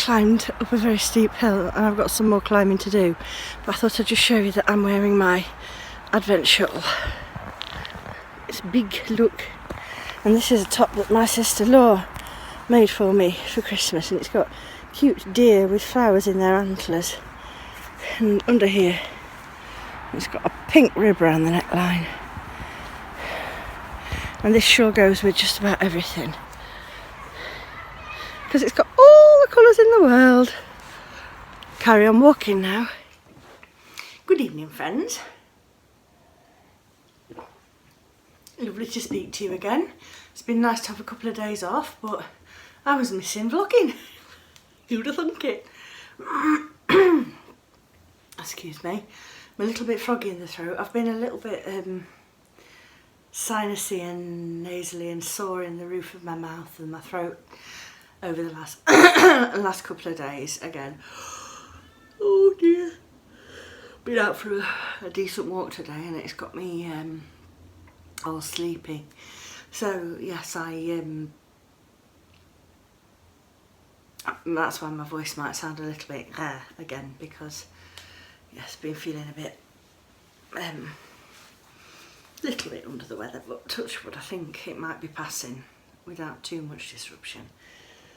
climbed up a very steep hill and I've got some more climbing to do, but I thought I'd just show you that I'm wearing my Advent shawl. It's big, look, and this is a top that my sister Laura made for me for Christmas, and it's got cute deer with flowers in their antlers, and under here it's got a pink rib around the neckline, and this shawl goes with just about everything because it's got all the colours in the world. Carry on walking now. Good evening, friends. Lovely to speak to you again. It's been nice to have a couple of days off, but I was missing vlogging. Who'd have thunk it? Excuse me. I'm a little bit froggy in the throat. I've been a little bit sinusy and nasally and sore in the roof of my mouth and my throat over the last couple of days again. Oh dear. Been out for a decent walk today and it's got me all sleepy. So yes, that's why my voice might sound a little bit again, because yes, been feeling a bit little bit under the weather, but touch wood, I think it might be passing without too much disruption.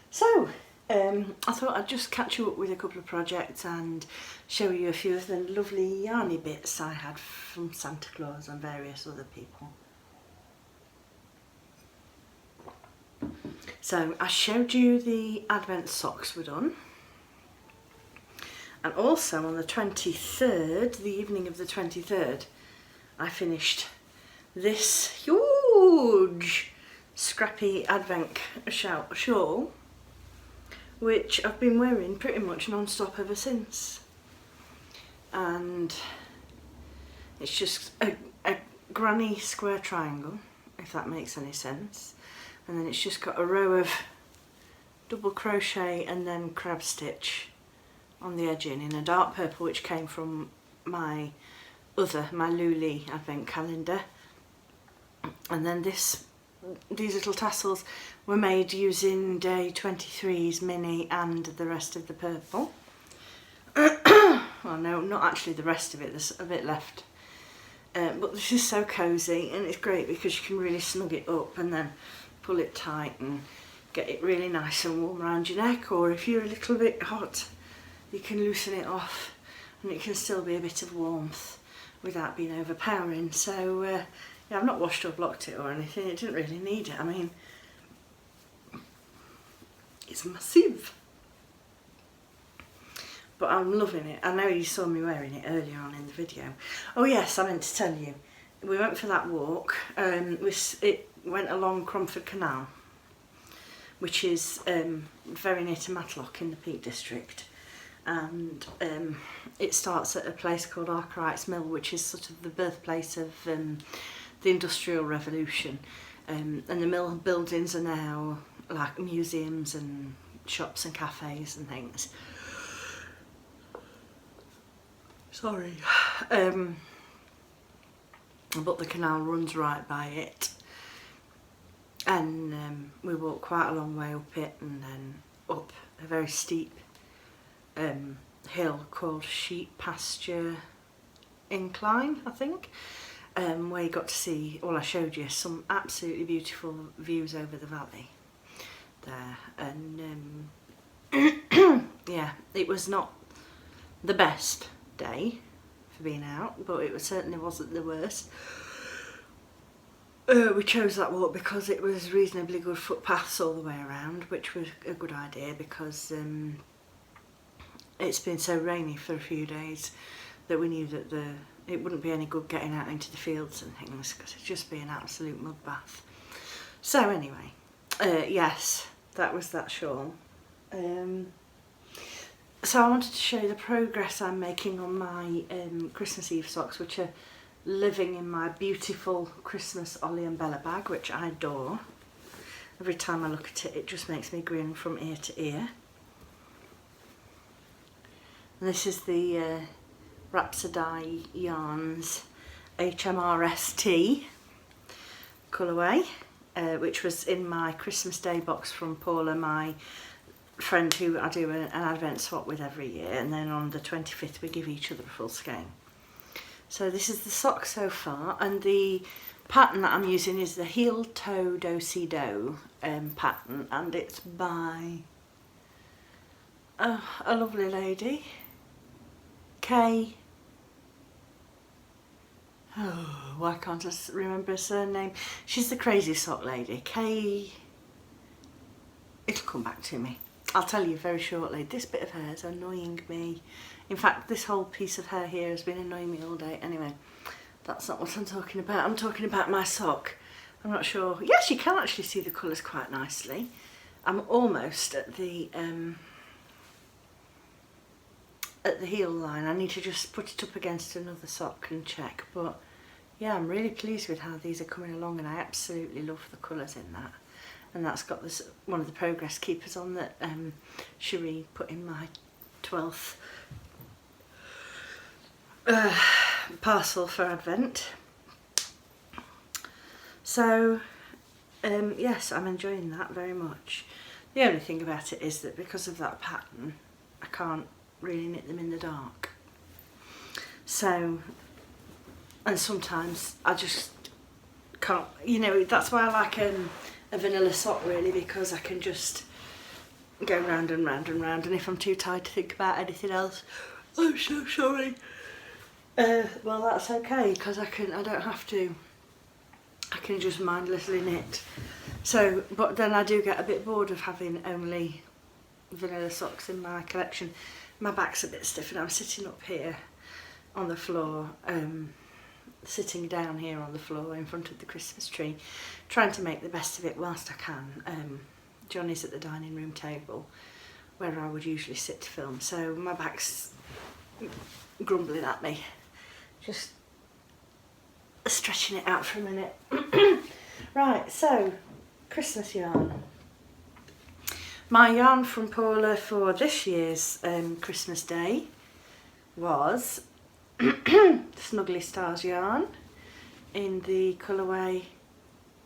So I thought I'd just catch you up with a couple of projects and show you a few of the lovely yarny bits I had from Santa Claus and various other people. So I showed you the Advent socks were done, and also on the 23rd, the evening of the 23rd, I finished this huge scrappy Advent shawl, which I've been wearing pretty much non-stop ever since, and it's just a granny square triangle, if that makes any sense. And then it's just got a row of double crochet and then crab stitch on the edging in a dark purple, which came from my Luli Advent calendar. And then these little tassels were made using day 23's mini and the rest of the purple. Well, no, not actually the rest of it, there's a bit left. But this is so cosy, and it's great because you can really snug it up and then pull it tight and get it really nice and warm around your neck, or if you're a little bit hot you can loosen it off and it can still be a bit of warmth without being overpowering. So yeah, I've not washed or blocked it or anything, it didn't really need it. I mean, it's massive, but I'm loving it. I know you saw me wearing it earlier on in the video. Oh yes, I meant to tell you, we went for that walk. It went along Cromford Canal, which is very near to Matlock in the Peak District, and it starts at a place called Arkwright's Mill, which is sort of the birthplace of the Industrial Revolution, and the mill buildings are now like museums and shops and cafes and things. Sorry. But the canal runs right by it, and we walked quite a long way up it and then up a very steep hill called Sheep Pasture Incline, I think, where you got to see, well, I showed you some absolutely beautiful views over the valley there, and yeah, it was not the best day for being out, but it certainly wasn't the worst. We chose that walk because it was reasonably good footpaths all the way around, which was a good idea because it's been so rainy for a few days that we knew that it wouldn't be any good getting out into the fields and things because it'd just be an absolute mud bath. So anyway, yes, that was that shawl. So I wanted to show you the progress I'm making on my Christmas Eve socks, which are living in my beautiful Christmas Ollie and Bella bag, which I adore. Every time I look at it, it just makes me grin from ear to ear. And this is the Rhapsody Yarns HMRST colourway, which was in my Christmas Day box from Paula, my friend who I do an advent swap with every year, and then on the 25th we give each other a full skein. So this is the sock so far, and the pattern that I'm using is the heel toe do-si-do pattern, and it's by a lovely lady, Kay. Oh, why can't I remember her surname? She's the crazy sock lady, Kay. It'll come back to me. I'll tell you very shortly. This bit of hair is annoying me. In fact, this whole piece of hair here has been annoying me all day. Anyway, that's not what I'm talking about. I'm talking about my sock. I'm not sure. Yes, you can actually see the colours quite nicely. I'm almost at the heel line. I need to just put it up against another sock and check. But yeah, I'm really pleased with how these are coming along, and I absolutely love the colours in that. And that's got this one of the progress keepers on that Cherie put in my 12th parcel for Advent. So yes, I'm enjoying that very much. The only thing about it is that because of that pattern, I can't really knit them in the dark. So, and sometimes I just can't, you know, that's why I like a vanilla sock really, because I can just go round and round and round, and if I'm too tired to think about anything else, I'm so sorry. Well, that's okay, because I don't have to. I can just mindlessly knit. So, but then I do get a bit bored of having only vanilla socks in my collection. My back's a bit stiff, and I'm sitting up here on the floor, sitting down here on the floor in front of the Christmas tree, trying to make the best of it whilst I can. Johnny's at the dining room table where I would usually sit to film, so my back's grumbling at me. Just stretching it out for a minute. Right, so Christmas yarn. My yarn from Paula for this year's Christmas Day was Snuggly Stars yarn in the colourway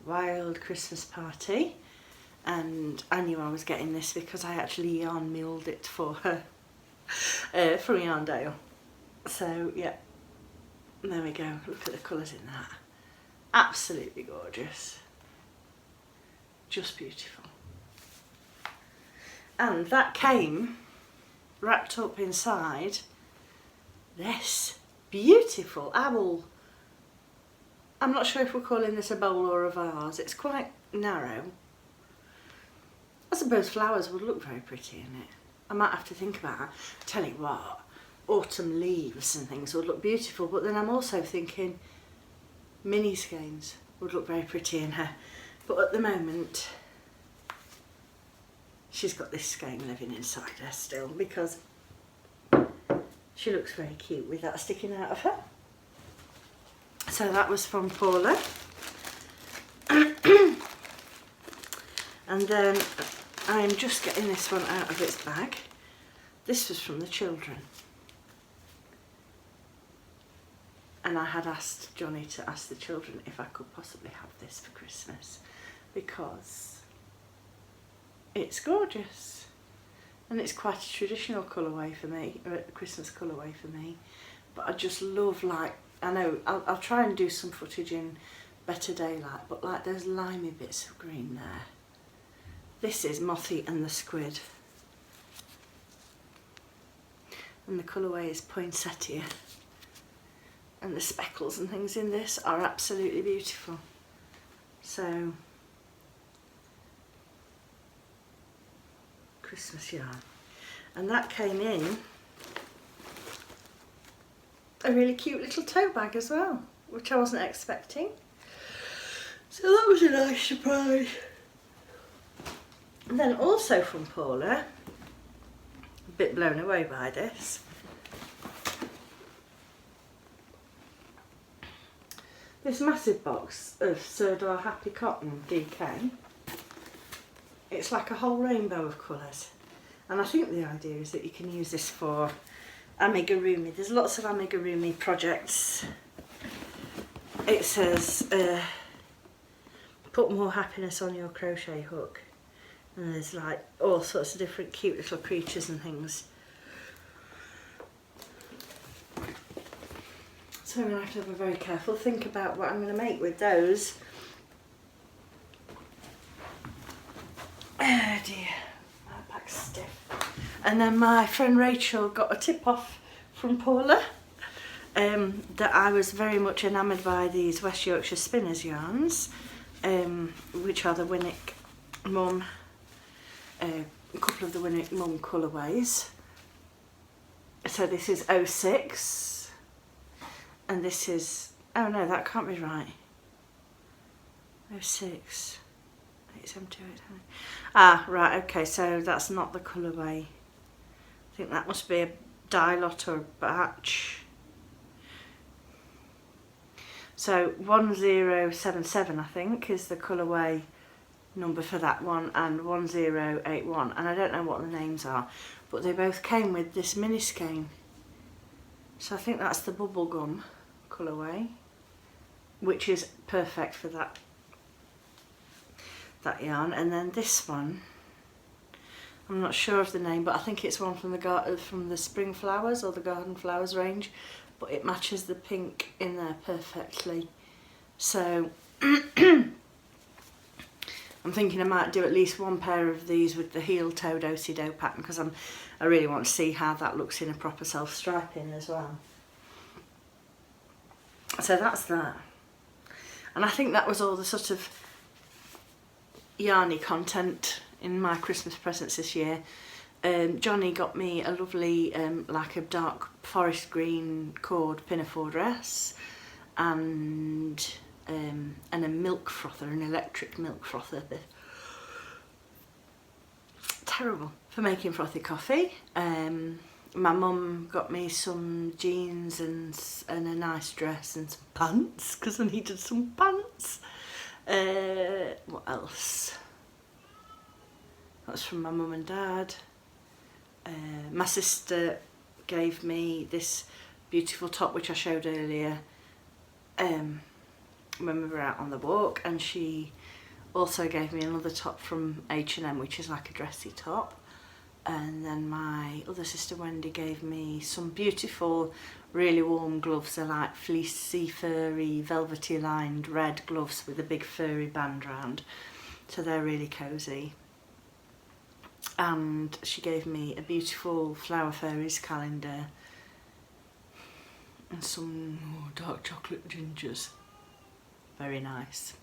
Wild Christmas Party, and I knew I was getting this because I actually yarn milled it for her from Yarndale. So yeah, there we go. Look at the colours in that. Absolutely gorgeous. Just beautiful. And that came wrapped up inside this beautiful owl. I'm not sure if we're calling this a bowl or a vase. It's quite narrow. I suppose flowers would look very pretty in it. I might have to think about it. Tell you what, autumn leaves and things would look beautiful, but then I'm also thinking mini skeins would look very pretty in her. But at the moment, she's got this skein living inside her still, because she looks very cute with that sticking out of her. So that was from Paula. And then I'm just getting this one out of its bag. This was from the children. And I had asked Johnny to ask the children if I could possibly have this for Christmas, because it's gorgeous. And it's quite a traditional colourway for me, or a Christmas colourway for me. But I just love, like, I know, I'll try and do some footage in better daylight, but like those limey bits of green there. This is Mothy and the Squid. And the colourway is Poinsettia. And the speckles and things in this are absolutely beautiful. So, Christmas yarn. And that came in a really cute little tote bag as well, which I wasn't expecting. So that was a nice surprise. And then also from Paula, a bit blown away by this, this massive box of Sirdar Happy Cotton DK. It's like a whole rainbow of colours, and I think the idea is that you can use this for amigurumi. There's lots of amigurumi projects. It says put more happiness on your crochet hook, And there's like all sorts of different cute little creatures and things. So I'm going to have a very careful think about what I'm going to make with those. Oh dear, my back's stiff. And then my friend Rachel got a tip off from Paula that I was very much enamoured by these West Yorkshire Spinners yarns, which are the Winnick Mum, a couple of the Winnick Mum colourways. So this is 06. And this is, oh no, that can't be right. 06. 8728. Ah, right, okay, so that's not the colourway. I think that must be a dye lot or a batch. So 1077, I think, is the colourway number for that one, and 1081. And I don't know what the names are, but they both came with this mini skein. So I think that's the bubblegum colourway, which is perfect for that yarn. And then this one, I'm not sure of the name, but I think it's one from the Spring Flowers or the Garden Flowers range, but it matches the pink in there perfectly. So I'm thinking I might do at least one pair of these with the heel-toe do-si-do pattern, because I really want to see how that looks in a proper self-striping as well. So that's that. And I think that was all the sort of yarny content in my Christmas presents this year. Johnny got me a lovely like a dark forest green cord pinafore dress, and a milk frother, an electric milk frother. Terrible for making frothy coffee. My mum got me some jeans and a nice dress and some pants, because I needed some pants. What else? That's from my mum and dad. My sister gave me this beautiful top which I showed earlier when we were out on the walk, and she also gave me another top from H&M which is like a dressy top. And then my other sister Wendy gave me some beautiful really warm gloves. They're like fleecy, furry, velvety lined red gloves with a big furry band round, so they're really cosy. And she gave me a beautiful Flower Fairies calendar and some dark chocolate gingers. Very nice.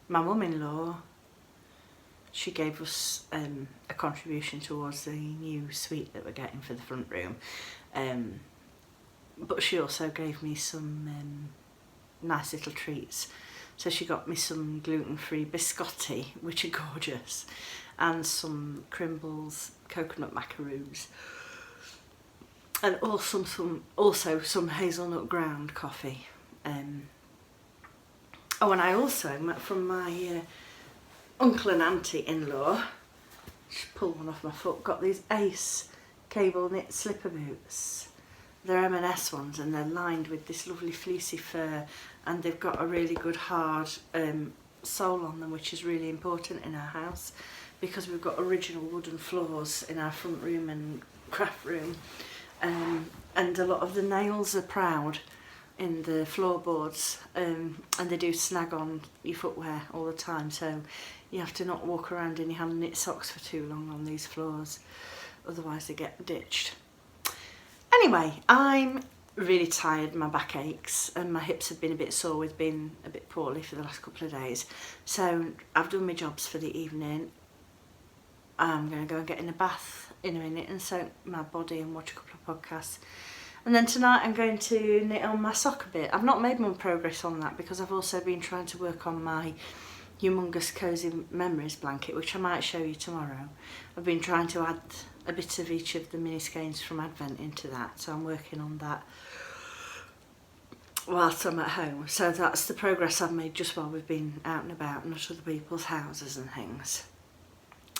My mum-in-law, she gave us a contribution towards the new suite that we're getting for the front room, but she also gave me some nice little treats. So she got me some gluten-free biscotti, which are gorgeous, and some Crimble's coconut macaroons, and also some hazelnut ground coffee. Oh, and I also, from my uncle and auntie in-law, just pulled one off my foot, got these Ace cable knit slipper boots. They're M&S ones, and they're lined with this lovely fleecy fur, and they've got a really good hard sole on them, which is really important in our house because we've got original wooden floors in our front room and craft room, and a lot of the nails are proud in the floorboards, and they do snag on your footwear all the time, so you have to not walk around in your hand knit socks for too long on these floors, otherwise they get ditched. Anyway, I'm really tired, my back aches and my hips have been a bit sore with being a bit poorly for the last couple of days, so I've done my jobs for the evening. I'm going to go and get in a bath in a minute and soak my body and watch a couple of podcasts. And then tonight I'm going to knit on my sock a bit. I've not made much progress on that because I've also been trying to work on my humongous Cozy Memories blanket, which I might show you tomorrow. I've been trying to add a bit of each of the mini skeins from Advent into that, so I'm working on that whilst I'm at home. So that's the progress I've made just while we've been out and about and at other people's houses and things.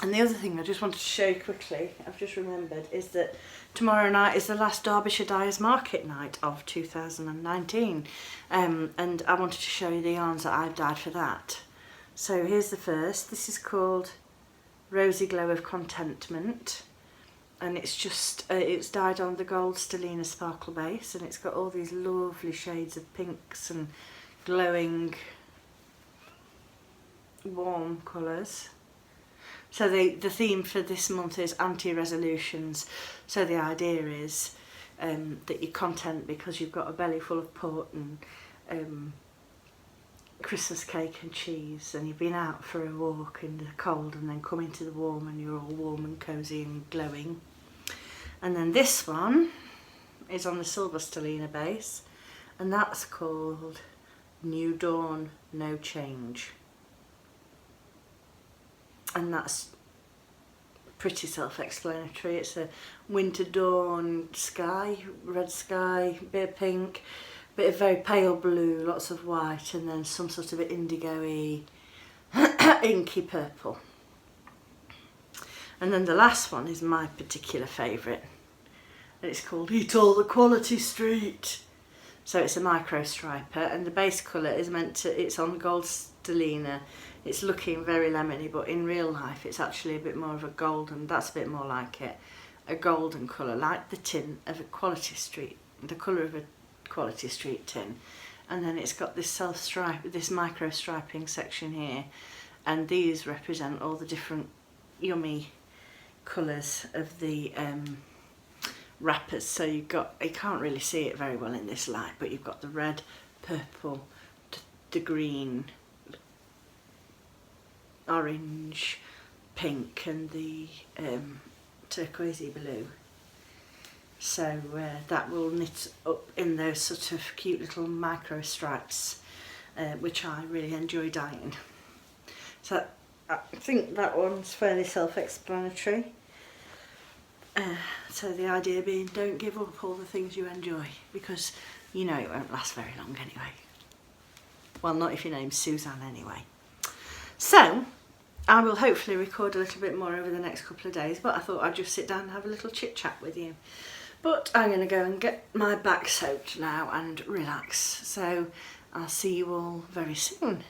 And the other thing I just wanted to show you quickly, I've just remembered, is that tomorrow night is the last Derbyshire Dyers Market night of 2019. And I wanted to show you the yarns that I've dyed for that. So here's the first. This is called Rosy Glow of Contentment. And it's just, it's dyed on the gold Stellina sparkle base, and it's got all these lovely shades of pinks and glowing warm colours. So the theme for this month is anti-resolutions. So the idea is that you're content because you've got a belly full of port and Christmas cake and cheese, and you've been out for a walk in the cold and then come into the warm and you're all warm and cosy and glowing. And then this one is on the silver Stellina base, and that's called New Dawn, No Change. And that's pretty self-explanatory. It's a winter dawn sky, red sky, bit of pink, bit of very pale blue, lots of white, and then some sort of indigo-y, inky purple. And then the last one is my particular favourite. It's called Eat All the Quality Street. So it's a micro striper, and the base colour is meant to, it's on gold Stellina. It's looking very lemony, but in real life it's actually a bit more of a golden, that's a bit more like it, a golden colour, like the tin of a Quality Street, the colour of a Quality Street tin. And then it's got this this micro striping section here, and these represent all the different yummy colours of the wrappers. So you can't really see it very well in this light, but you've got the red, purple, the green, orange, pink, and the turquoisey blue. So that will knit up in those sort of cute little micro stripes, which I really enjoy dyeing. So I think that one's fairly self-explanatory. So the idea being, don't give up all the things you enjoy, because you know it won't last very long anyway. Well, not if your name's Suzanne anyway. So I will hopefully record a little bit more over the next couple of days, but I thought I'd just sit down and have a little chit chat with you. But I'm going to go and get my back soaked now and relax. So I'll see you all very soon.